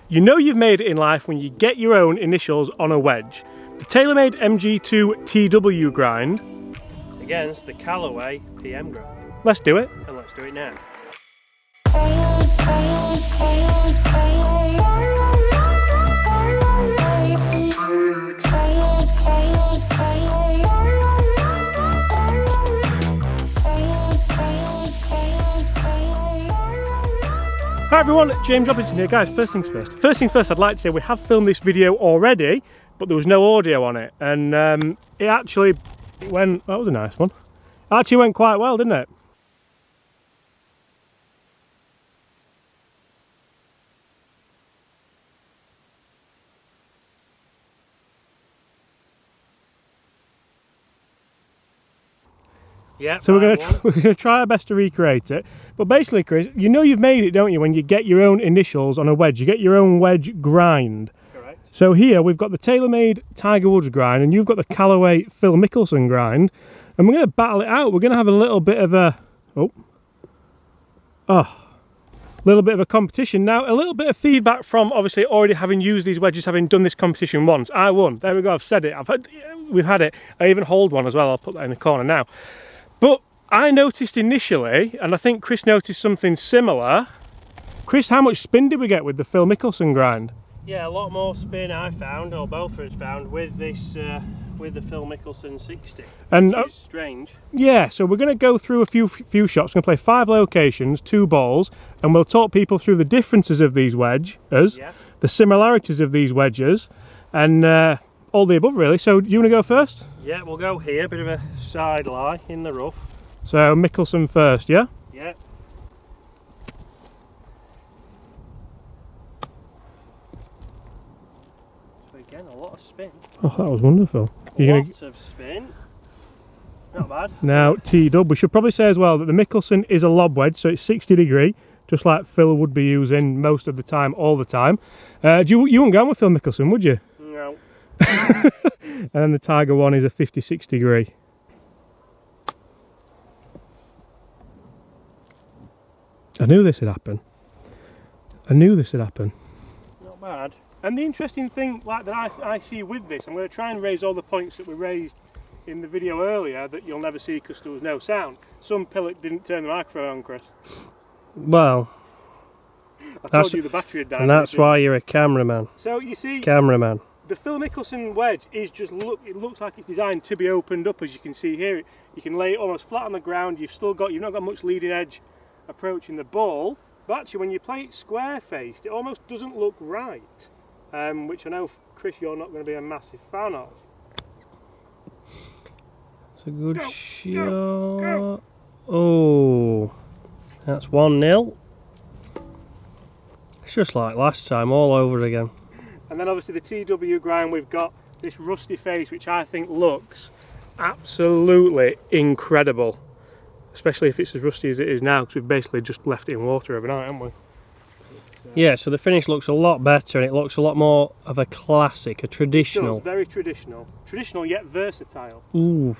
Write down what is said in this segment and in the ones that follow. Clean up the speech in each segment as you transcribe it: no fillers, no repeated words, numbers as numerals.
You know you've made it in life when you get your own initials on a wedge. The Taylormade MG2 TW grind against the Callaway PM grind. Let's do it. And let's do it now. Hi everyone, James Robinson here. Guys, first things first, I'd like to say we have filmed this video already, but there was no audio on it, and it went, that was a nice one. It actually went quite well, didn't it? Yeah. So we're gonna try our best to recreate it. But basically, Chris, you know you've made it, don't you, when you get your own initials on a wedge? You get your own wedge grind. Correct. So here we've got the Taylormade Tiger Woods grind, and you've got the Callaway Phil Mickelson grind, and we're gonna battle it out. We're gonna have a little bit of a little bit of a competition. Now, a little bit of feedback from obviously already having used these wedges, having done this competition once. I won. There we go. I've said it. We've had it. I even hold one as well. I'll put that in the corner now. But I noticed initially, and I think Chris noticed something similar. Chris, how much spin did we get with the Phil Mickelson grind? Yeah, a lot more spin I found, or both of us found, with this, with the Phil Mickelson 60. And which is strange. Yeah, so we're going to go through a few shots. We're going to play 5 locations, 2 balls, and we'll talk people through the differences of these wedges, yeah, the similarities of these wedges, and all the above really. So do you want to go first? Yeah, we'll go here, bit of a side lie in the rough. So Mickelson first, yeah? Yeah. So again, a lot of spin. Oh, that was wonderful. Lots of spin. Not bad. Now T-dub, we should probably say as well that the Mickelson is a lob wedge, so it's 60 degree, just like Phil would be using most of the time, all the time. You wouldn't go with Phil Mickelson, would you? No. And then the Tiger one is a 56 degree. I knew this would happen. I knew this would happen. Not bad. And the interesting thing that I see with this, I'm going to try and raise all the points that we raised in the video earlier that you'll never see because there was no sound. Some pilot didn't turn the microphone on, Chris. Well, I told you the battery had died. And that's why you're a cameraman. So you see, cameraman. The Phil Mickelson wedge is just it looks like it's designed to be opened up, as you can see here. You can lay it almost flat on the ground. You've not got much leading edge approaching the ball, but actually when you play it square faced, it almost doesn't look right, which I know, Chris, you're not going to be a massive fan of. It's a good shot. Go. Oh, that's 1-0. It's just like last time, all over again. And then obviously the TW grind, we've got this rusty face, which I think looks absolutely incredible, especially if it's as rusty as it is now, because we've basically just left it in water overnight, haven't we? Yeah, so the finish looks a lot better, and it looks a lot more of a classic, a traditional. It does, very traditional. Traditional yet versatile. Ooh.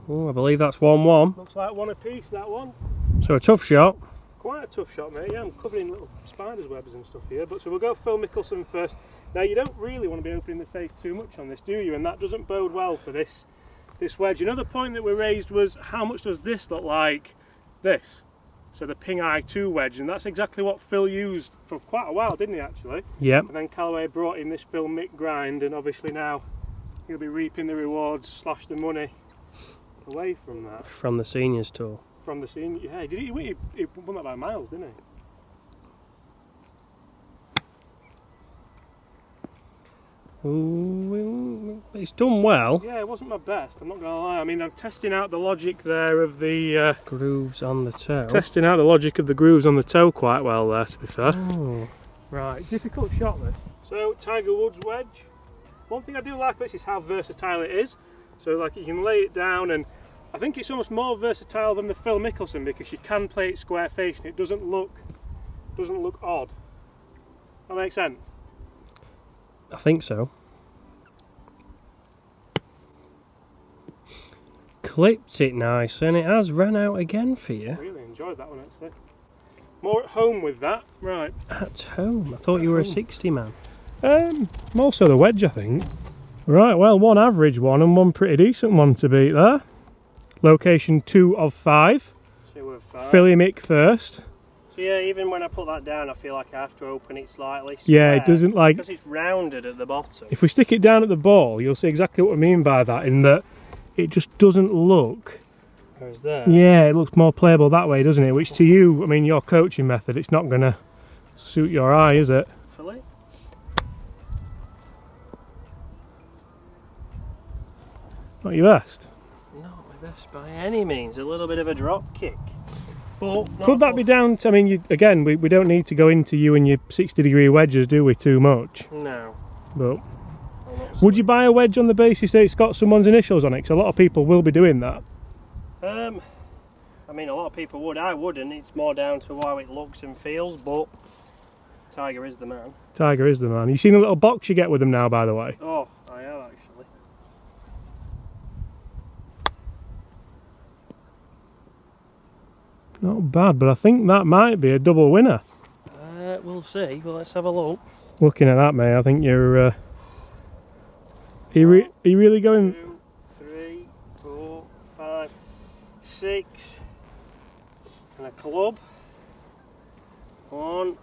Oh, I believe that's 1-1. Looks like one apiece, that one. So a tough shot. Quite a tough shot, mate. Yeah, I'm covering little spiders' webs and stuff here. But so we'll go Phil Mickelson first. Now, you don't really want to be opening the face too much on this, do you? And that doesn't bode well for this wedge. Another point that we raised was, how much does this look like this? So the Ping Eye 2 wedge, and that's exactly what Phil used for quite a while, didn't he, actually? Yeah. And then Callaway brought in this Phil Mick grind, and obviously now he'll be reaping the rewards, / the money away from that. From the seniors tour. From the senior, yeah, he won that by miles, didn't he? Ooh, it's done well. Yeah, it wasn't my best, I'm not going to lie. I mean, I'm testing out the logic there of the... grooves on the toe. Testing out the logic of the grooves on the toe quite well there, to be fair. Oh. Right, difficult shot this. So, Tiger Woods wedge. One thing I do like about this is how versatile it is. So, like, you can lay it down, and I think it's almost more versatile than the Phil Mickelson, because you can play it square faced and it doesn't look odd. That makes sense? I think so. clipped it nice, and it has ran out again for you. Really enjoyed that one actually. More at home with that, right? At home? I thought you were a 60 man. More so the wedge, I think. Right, well, one average one and one pretty decent one to beat there. Location 2 of 5. 2 of 5. Philly Mick first. So yeah, even when I put that down, I feel like I have to open it slightly. Yeah, it doesn't like... Because it's rounded at the bottom. If we stick it down at the ball, you'll see exactly what I mean by that, in that it just doesn't look... Where's that? Yeah, it looks more playable that way, doesn't it? Which to you, I mean, your coaching method, it's not going to suit your eye, is it? Philly? Not your best. Not my best by any means. A little bit of a drop kick. But could that be down to, I mean, again, we don't need to go into you and your 60-degree wedges, do we, too much? No. But would you buy a wedge on the basis that it's got someone's initials on it? Because a lot of people will be doing that. I mean, a lot of people would. I wouldn't. It's more down to how it looks and feels, but Tiger is the man. Tiger is the man. You seen the little box you get with them now, by the way? Oh, I have actually. Not bad, but I think that might be a double winner. We'll see. Well, let's have a look. Looking at that, mate, I think you're... are you really going... 2, 3, 4, 5, 6, and a club. 1,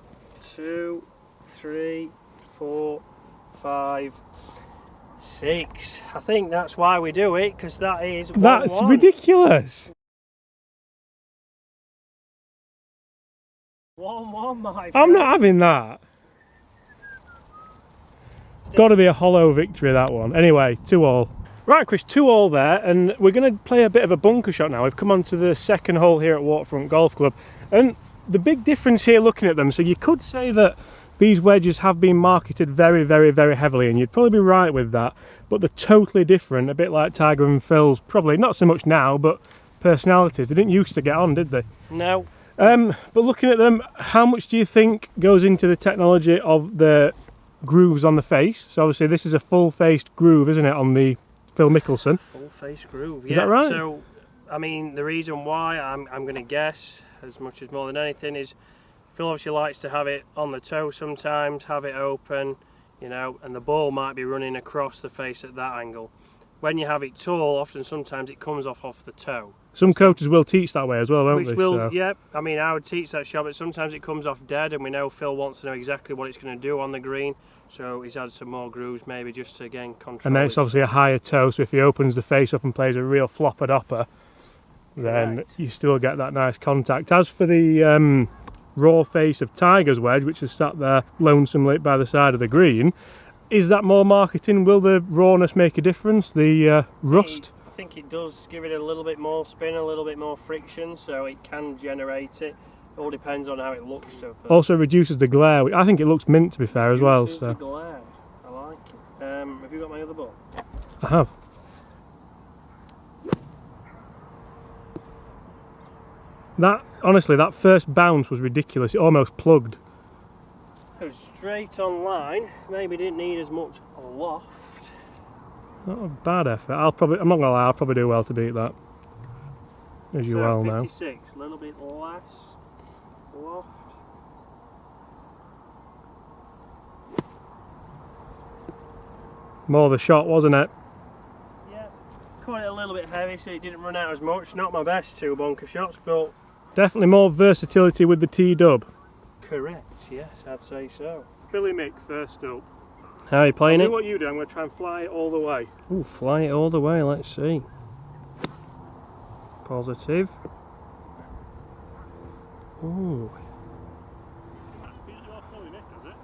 2, 3, 4, 5, 6. I think that's why we do it, because that is 1-1. That's ridiculous. 1-1, my friend. I'm not having that. Got to be a hollow victory, that one. Anyway, 2-all. Right, Chris, 2-all there, and we're going to play a bit of a bunker shot now. We've come on to the second hole here at Waterfront Golf Club, and the big difference here looking at them, so you could say that these wedges have been marketed very, very, very heavily, and you'd probably be right with that, but they're totally different, a bit like Tiger and Phil's, probably not so much now, but personalities. They didn't used to get on, did they? No. But looking at them, how much do you think goes into the technology of the grooves on the face? So obviously this is a full-faced groove, isn't it, on the Phil Mickelson? Full-face groove, yeah. Is that right? So, I mean, the reason why I'm going to guess, as much as more than anything, is Phil obviously likes to have it on the toe sometimes, have it open, you know, and the ball might be running across the face at that angle. When you have it tall, often sometimes it comes off the toe. Some coaches will teach that way as well, won't they? Which will, yeah, I mean, I would teach that shot, but sometimes it comes off dead, and we know Phil wants to know exactly what it's going to do on the green, so he's added some more grooves, maybe just to, again, control. And then it's obviously a higher toe, so if he opens the face up and plays a real flopper-dopper, then right, you still get that nice contact. As for the raw face of Tiger's wedge, which is sat there lonesomely by the side of the green, is that more marketing? Will the rawness make a difference? The rust? I think it does give it a little bit more spin, a little bit more friction, so it can generate it. It all depends on how it looks to. Also reduces the glare. I think it looks mint, to be fair, as well. So. The glare. I like it. Have you got my other ball? I have. That, honestly, that first bounce was ridiculous. It almost plugged. It was straight on line. Maybe didn't need as much loft. Not a bad effort. I'm not gonna lie, I'll probably do well to beat that. As you well know. 56, a little bit less loft. More the shot, wasn't it? Yeah, caught it a little bit heavy so it didn't run out as much. Not my best 2 bunker shots, but definitely more versatility with the T-dub. Correct, yes, I'd say so. Philly Mick first up. How are you playing it? What you do, I'm going to try and fly it all the way. Ooh, fly it all the way, let's see. Positive. Ooh.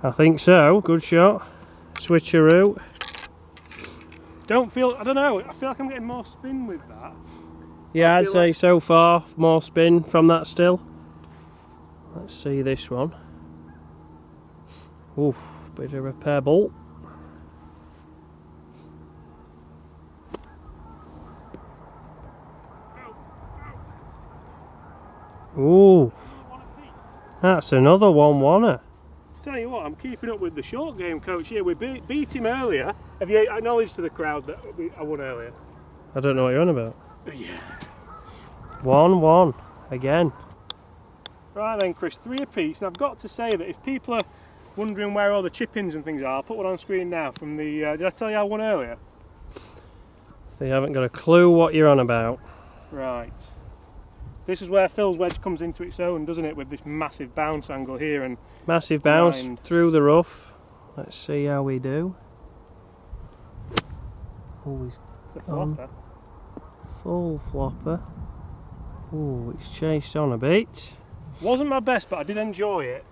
I think so, good shot. Switcheroo. I don't know, I feel like I'm getting more spin with that. Yeah, I'd say so far, more spin from that still. Let's see this one. Oof, bit of a pebble. Ooh, that's another 1-1er. Tell you what, I'm keeping up with the short game, coach. Here, we beat him earlier. Have you acknowledged to the crowd that I won earlier? I don't know what you're on about. Yeah. 1-1 again. Right then, Chris, 3 apiece. And I've got to say that if people are wondering where all the chip-ins and things are, I'll put one on screen now from the... did I tell you I won earlier? So you haven't got a clue what you're on about. Right. This is where Phil's wedge comes into its own, doesn't it? With this massive bounce angle here and... Massive bounce behind. through the rough. Let's see how we do. Oh, he's It's a flopper. full flopper. Oh, it's chased on a bit. Wasn't my best, but I did enjoy it.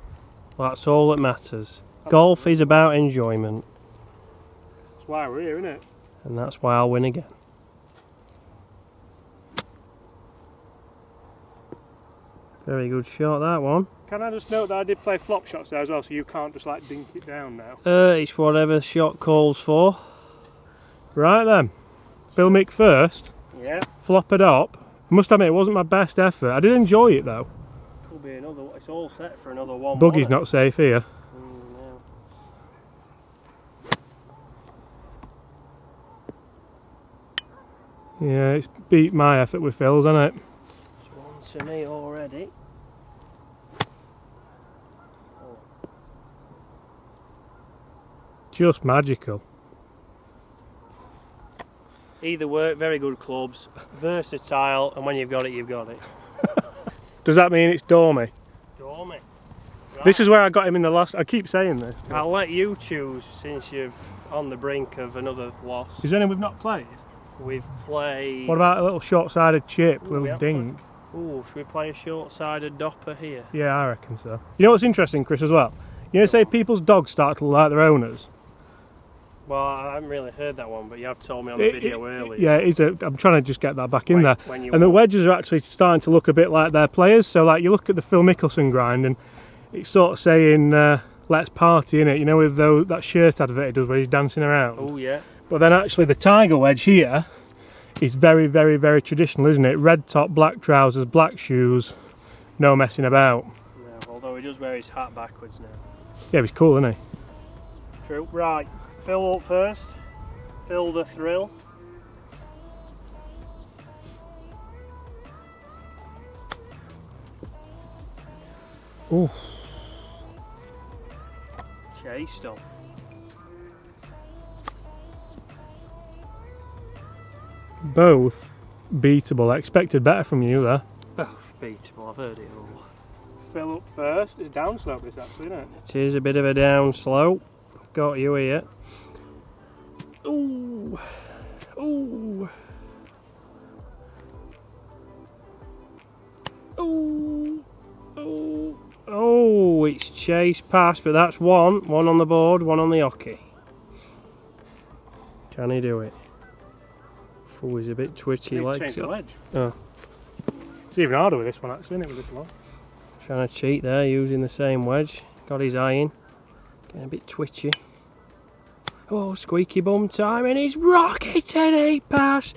Well, that's all that matters. Golf is about enjoyment. That's why we're here, isn't it? And that's why I'll win again. Very good shot, that one. Can I just note that I did play flop shots there as well, so you can't just like dink it down now? It's whatever shot calls for. Right then, Phil Mick first, Yeah. flop it up. I must admit it wasn't my best effort. I did enjoy it though. Could be another. It's all set for another one. Buggy's not safe here. No. Yeah, it's beat my effort with Phil's, hasn't it? It's one to me already. Just magical. Either work, very good clubs, versatile, and when you've got it, you've got it. Does that mean it's Dormy? Dormy. This is where I got him in the last. I keep saying this. I'll let you choose since you're on the brink of another loss. Is there any we've not played? We've played. What about a little short-sided chip, Ooh, we little have dink? Ooh, should we play a short-sided dopper here? Yeah, I reckon so. You know what's interesting, Chris, as well? You know, say people's dogs start to look like their owners. Well, I haven't really heard that one, but you have told me on the video earlier. Yeah, I'm trying to just get that back in there. When you And the won. wedges are actually starting to look a bit like their players. So, like, you look at the Phil Mickelson grind, and it's sort of saying, "Let's party," innit? You know, with that shirt advert he does where he's dancing around. Oh yeah. But then actually, the Tiger wedge here is very, very, very traditional, isn't it? Red top, black trousers, black shoes, no messing about. No, although he does wear his hat backwards now. Yeah, he's cool, isn't he? True. Right, Phil up first. Phil the thrill. Ooh. Chased on. Both beatable. I expected better from you there. Oh, beatable, I've heard it all. Phil up first. It's downslope this actually, isn't it? It is a bit of a down slope. Got you here. Ooh. Ooh. Ooh. Ooh. Oh, it's chase pass, but that's one. One on the board, one on the hockey. Can he do it? Oh, he's a bit twitchy. Needs to Legs change the up. wedge. Oh. It's even harder with this one actually, isn't it, with this one? Trying to cheat there, using the same wedge. Got his eye in. Getting a bit twitchy. Oh, squeaky bum time, and he's rocketing 8 pass.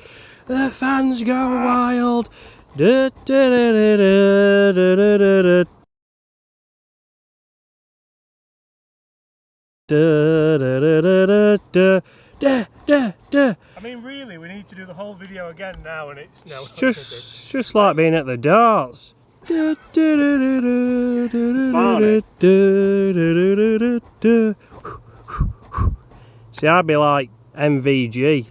The fans go wild. Da, da, da, da, da, da, da, da. Da, da, da, da, da, da, da, da. I mean, really, we need to do the whole video again now, and it's no. It's just like being at the darts. Da, da, da, da, da, da, da, da, da, da, da. See, I'd be like MVG,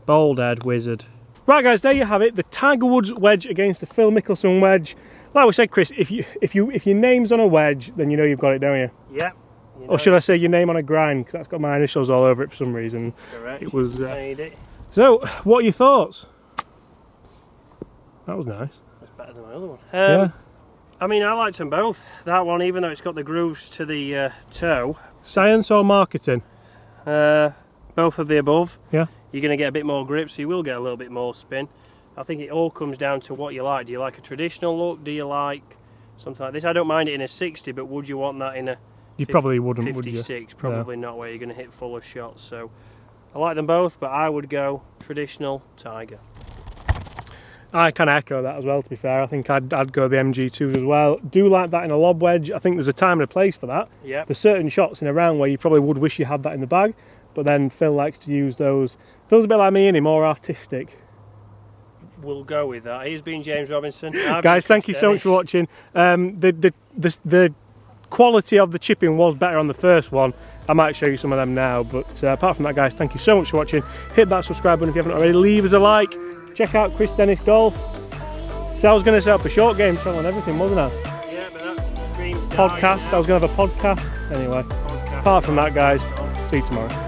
bald head wizard. Right, guys, there you have it. The Tiger Woods wedge against the Phil Mickelson wedge. Like we said, Chris, if your name's on a wedge, then you know you've got it, don't you? Yep. You know, Or should I say your name on a grind? Because that's got my initials all over it for some reason. correct. It was. Made it. So, what are your thoughts? That was nice. That's better than my other one. Yeah. I mean, I liked them both. That one, even though it's got the grooves to the toe. Science or marketing? Both of the above. Yeah. You're going to get a bit more grip, so you will get a little bit more spin. I think it all comes down to what you like. Do you like a traditional look? Do you like something like this? I don't mind it in a 60, but would you want that in a You probably wouldn't, 56? would you? Probably not, where you're going to hit fuller shots. So I like them both, but I would go traditional Tiger. I kind of echo that as well, to be fair. I think I'd go the MG2s as well. Do like that in a lob wedge. I think there's a time and a place for that. Yeah. There's certain shots in a round where you probably would wish you had that in the bag, but then Phil likes to use those. Phil's a bit like me, isn't he? More artistic. we'll go with that. He's been James Robinson. Guys, thank you so much for watching. The quality of the chipping was better on the first one. I might show you some of them now, but apart from that, guys, thank you so much for watching. Hit that subscribe button if you haven't already. Leave us a like. Check out Chris Dennis Golf. So I was going to set up a short game show and everything, wasn't I? Yeah, but that's podcast. I was going to have a podcast. Anyway, apart from that, guys, see you tomorrow.